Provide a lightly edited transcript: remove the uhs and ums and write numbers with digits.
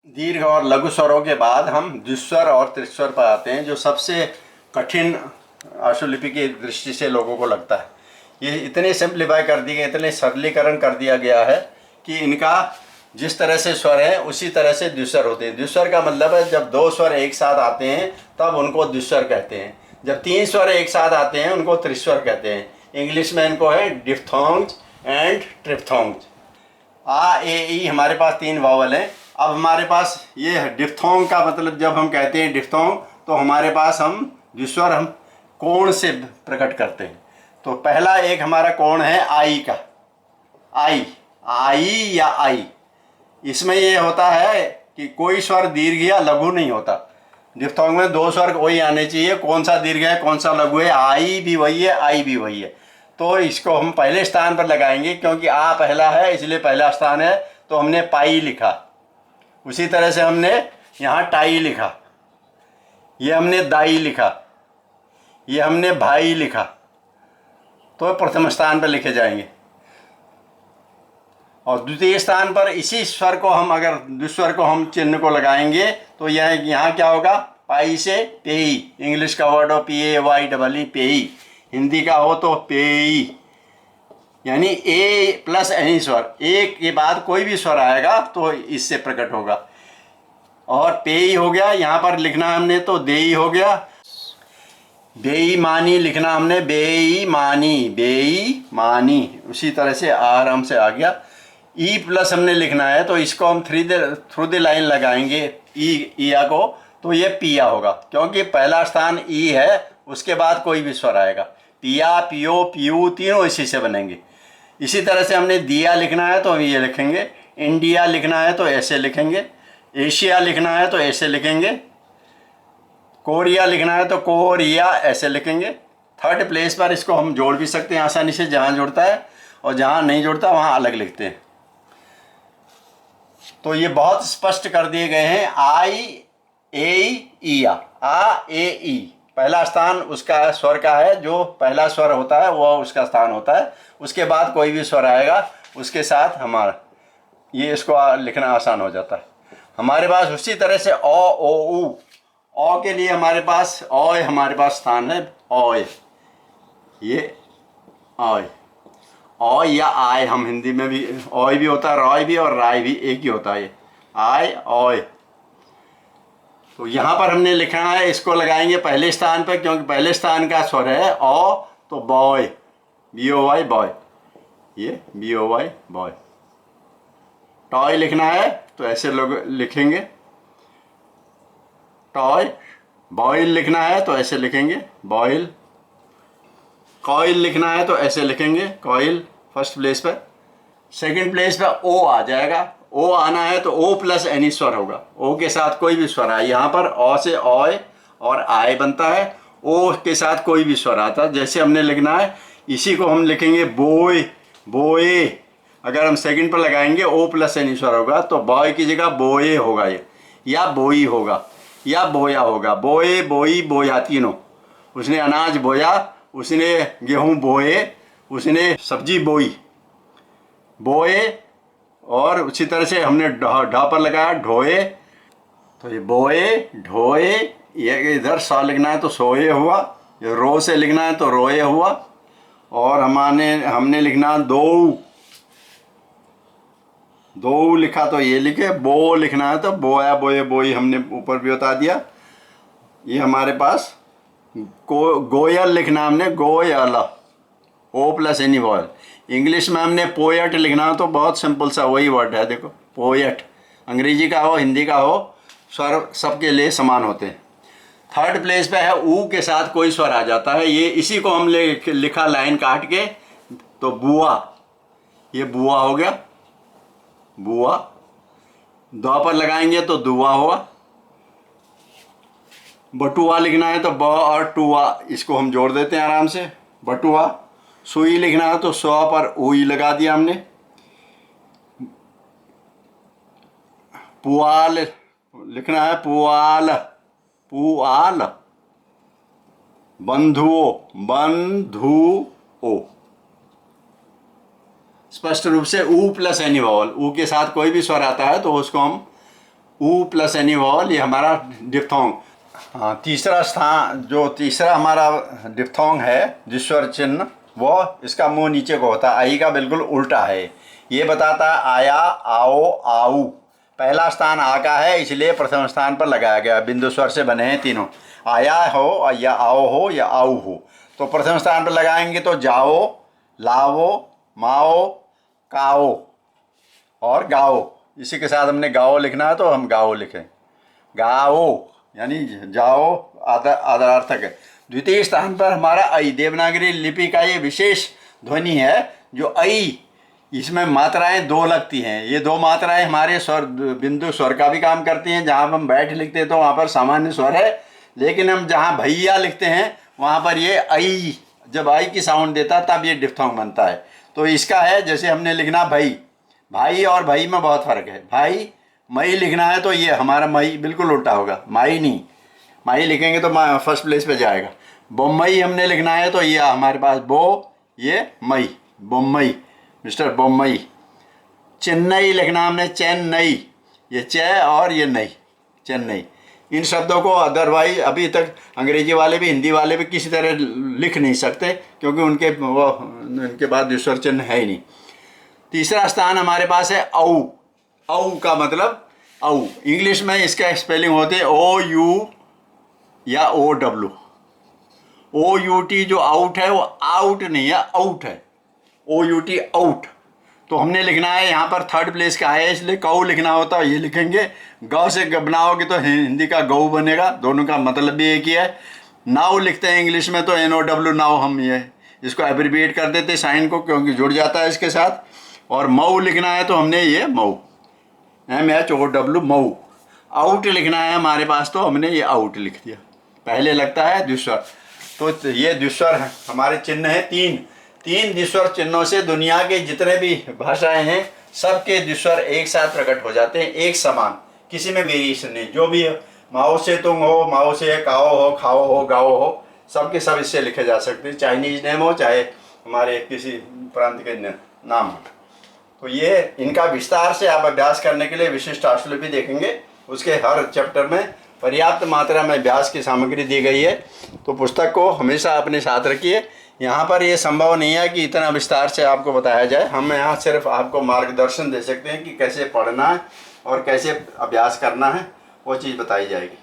दीर्घ और लघु स्वरों के बाद हम द्विस्वर और त्रिस्वर पर आते हैं, जो सबसे कठिन आशुलिपि की दृष्टि से लोगों को लगता है। ये इतने सिंप्लीफाई कर दिए गए, इतने सरलीकरण कर दिया गया है कि इनका जिस तरह से स्वर है उसी तरह से द्विस्वर होते हैं। द्विस्वर का मतलब है जब दो स्वर एक साथ आते हैं तब उनको द्विस्वर कहते हैं। जब तीन स्वर एक साथ आते हैं उनको त्रिस्वर कहते हैं। इंग्लिश में इनको है डिफ्थोंग्स एंड ट्रिप्थोंग्स। आ ए ई हमारे पास तीन वावल हैं। अब हमारे पास ये है डिफ्थोंग का मतलब, जब हम कहते हैं डिफ्थोंग तो हमारे पास हम द्विस्वर हम कोण से प्रकट करते हैं। तो पहला एक हमारा कोण है आई का, आई, आई या आई। इसमें ये होता है कि कोई स्वर दीर्घ या लघु नहीं होता। डिफ्थोंग में दो स्वर वही आने चाहिए, कौन सा दीर्घ है कौन सा लघु है। आई भी वही है, आई भी वही है। तो इसको हम पहले स्थान पर लगाएंगे, क्योंकि आ पहला है इसलिए पहला स्थान है, तो हमने पाई लिखा। उसी तरह से हमने यहाँ टाई लिखा, ये हमने दाई लिखा, ये हमने भाई लिखा, तो प्रथम स्थान पर लिखे जाएंगे। और द्वितीय स्थान पर इसी स्वर को हम, अगर द्विस्वर को हम चिन्ह को लगाएंगे तो यह यहाँ क्या होगा, पाई से पेई। इंग्लिश का वर्ड हो PAY पेई, हिंदी का हो तो पेई, यानी ए प्लस एनी स्वर, एक के बाद कोई भी स्वर आएगा तो इससे प्रकट होगा। और पेई हो गया, यहाँ पर लिखना हमने तो देई हो गया। बेईमानी लिखना हमने बेईमानी, बेईमानी। उसी तरह से आराम से आ गया। ई प्लस हमने लिखना है तो इसको हम थ्रू द लाइन लगाएंगे ईया को, तो ये पिया होगा, क्योंकि पहला स्थान ई है, उसके बाद कोई भी स्वर आएगा। पिया, पियो, पियू, तीनों इसी से बनेंगे। इसी तरह से हमने दिया लिखना है तो हम ये लिखेंगे। इंडिया लिखना है तो ऐसे लिखेंगे। एशिया लिखना है तो ऐसे लिखेंगे। कोरिया लिखना है तो कोरिया ऐसे लिखेंगे। थर्ड प्लेस पर इसको हम जोड़ भी सकते हैं आसानी से, जहाँ जुड़ता है, और जहाँ नहीं जुड़ता वहाँ अलग लिखते हैं। तो ये बहुत स्पष्ट कर दिए गए हैं। आई ए ईया, आ ए ई, पहला स्थान उसका स्वर का है, जो पहला स्वर होता है वह उसका स्थान होता है। उसके बाद कोई भी स्वर आएगा उसके साथ हमारा ये, इसको लिखना आसान हो जाता है। हमारे पास उसी तरह से ओ ओ ऊ, ओ के लिए हमारे पास ओय, हमारे पास स्थान है ओय, ये ओय, ओ या आय। हम हिंदी में भी ओय भी होता है, रॉय भी और राय भी एक ही होता है, ये आय ओय। तो यहाँ पर हमने लिखना है, इसको लगाएंगे पहले स्थान पर, क्योंकि पहले स्थान का स्वर है ओ, तो बॉय, BOY बॉय, ये BOY बॉय। टॉय लिखना है तो ऐसे लोग लिखेंगे टॉय। बॉयल लिखना है तो ऐसे लिखेंगे बॉयल। कॉइल लिखना है तो ऐसे लिखेंगे कॉइल, फर्स्ट प्लेस पर। सेकंड प्लेस पर ओ आ जाएगा। ओ आना है तो ओ प्लस एनी स्वर होगा, ओ के साथ कोई भी स्वर आए। यहाँ पर ओ से ऑय और आय बनता है, ओ के साथ कोई भी स्वर आता है। जैसे हमने लिखना है इसी को हम लिखेंगे बोय, बोए। अगर हम सेकंड पर लगाएंगे ओ प्लस एनी स्वर होगा, तो बॉय की जगह बोए होगा ये, या बोई होगा, या बोया होगा। बोए, बोई, बोया, तीनों। उसने अनाज बोया, उसने गेहूं बोए, उसने सब्जी बोई, बोए। और उसी तरह से हमने ढ पर लगाया ढोए, तो ये बोए, ढोए। ये इधर सा लिखना है तो सोए हुआ, ये रो से लिखना है तो रोए हुआ। और हमने लिखना दो, दो लिखा तो ये लिखे। बो लिखना है तो बोया, बोए, बोई, हमने ऊपर भी बता दिया। ये हमारे पास गोयल लिखना हमने, गोयल, O plus any vowel. English में हमने पोएट लिखना हो तो बहुत सिंपल सा वही वर्ड है, देखो पोएट। अंग्रेजी का हो हिंदी का हो, स्वर सबके लिए समान होते हैं। थर्ड प्लेस पे है ऊ के साथ कोई स्वर आ जाता है, ये इसी को हम लिखा लाइन काट के, तो बुआ, ये बुआ हो गया, बुआ। दो पर लगाएंगे तो दुआ हुआ। बटुआ लिखना है तो ब और टुआ, इसको हम जोड़ देते हैं आराम से, बटुआ। सुई लिखना है तो सौ पर उई लगा दिया हमने। पुआल लिखना है, पुआल, पुआल। बंधुओ, बंधुओ। स्पष्ट रूप से ऊ प्लस एनी वॉवल, ऊ के साथ कोई भी स्वर आता है तो उसको हम ऊ प्लस एनी वॉल, ये हमारा डिप्थोंग। हाँ, तीसरा स्थान जो तीसरा हमारा डिप्थोंग है जिस्वर चिन्ह, वो इसका मुंह नीचे को होता है, आई का बिल्कुल उल्टा है। ये बताता है आया, आओ, आऊ। पहला स्थान आ का है, इसलिए प्रथम स्थान पर लगाया गया। बिंदु स्वर से बने हैं तीनों, आया हो या आओ हो या आऊ हो, तो प्रथम स्थान पर लगाएंगे तो जाओ, लाओ, माओ, काओ और गाओ। इसी के साथ हमने गाओ लिखना है तो हम गाओ लिखें, गाओ यानी जाओ, आदरार्थक है। द्वितीय स्थान पर हमारा ऐ, देवनागरी लिपि का ये विशेष ध्वनि है जो ऐ, इसमें मात्राएं दो लगती हैं। ये दो मात्राएं हमारे स्वर बिंदु स्वर का भी काम करती हैं। जहाँ हम बैठ लिखते हैं तो वहाँ पर सामान्य स्वर है, लेकिन हम जहाँ भैया लिखते हैं वहाँ पर ये ऐ, जब आई की साउंड देता तब ये डिप्थोंग बनता है। तो इसका है, जैसे हमने लिखना भाई, भाई और भाई में बहुत फ़र्क है। भाई मई लिखना है तो ये हमारा मई बिल्कुल उल्टा होगा, माई नहीं। माई लिखेंगे तो फर्स्ट प्लेस पे जाएगा। बम्बई हमने लिखना है तो ये हमारे पास बो, ये मई, बम्बई, मिस्टर बम्बई। चेन्नई लिखना हमने चेन्नई, ये चे और ये नई, चेन्नई। इन शब्दों को अदरवाइज अभी तक अंग्रेजी वाले भी हिंदी वाले भी किसी तरह लिख नहीं सकते, क्योंकि उनके बाद ईश्वर चिन्ह है ही नहीं। तीसरा स्थान हमारे पास है औ। औ का मतलब औ, इंग्लिश में इसका स्पेलिंग होते है ओ यू या O W. O U T जो आउट है वो आउट नहीं है, आउट है, ओ यू टी आउट। तो हमने लिखना है, यहाँ पर थर्ड प्लेस का है इसलिए कऊ लिखना होता है, ये लिखेंगे। गौ से बनाओगे तो हिंदी का गऊ बनेगा, दोनों का मतलब भी एक ही है। नाउ लिखते हैं इंग्लिश में तो NOW नाउ, हम ये इसको एब्रीविएट कर देते साइन को, क्योंकि जुड़ जाता है इसके साथ। और मऊ लिखना है तो हमने ये मऊ, MHOW मऊ। आउट लिखना है हमारे पास तो हमने ये आउट लिख दिया, पहले लगता है द्विस्वर। तो ये द्विस्वर हमारे चिन्ह हैं तीन द्विस्वर चिन्हों से दुनिया के जितने भी भाषाएं हैं सबके द्विस्वर एक साथ प्रकट हो जाते हैं, एक समान, किसी में वेरिएशन नहीं। जो भी माओ से तुंग हो, माओ से काओ हो, खाओ हो, गाओ हो, सबके सब इससे लिखे जा सकते हैं, चाइनीज नेम हो चाहे हमारे किसी प्रांत के नाम हो। तो ये इनका विस्तार से आप अभ्यास करने के लिए विशिष्ट आशुलिपि देखेंगे, उसके हर चैप्टर में पर्याप्त मात्रा में अभ्यास की सामग्री दी गई है। तो पुस्तक को हमेशा अपने साथ रखिए। यहाँ पर ये संभव नहीं है कि इतना विस्तार से आपको बताया जाए, हम यहाँ सिर्फ आपको मार्गदर्शन दे सकते हैं कि कैसे पढ़ना है और कैसे अभ्यास करना है, वो चीज़ बताई जाएगी।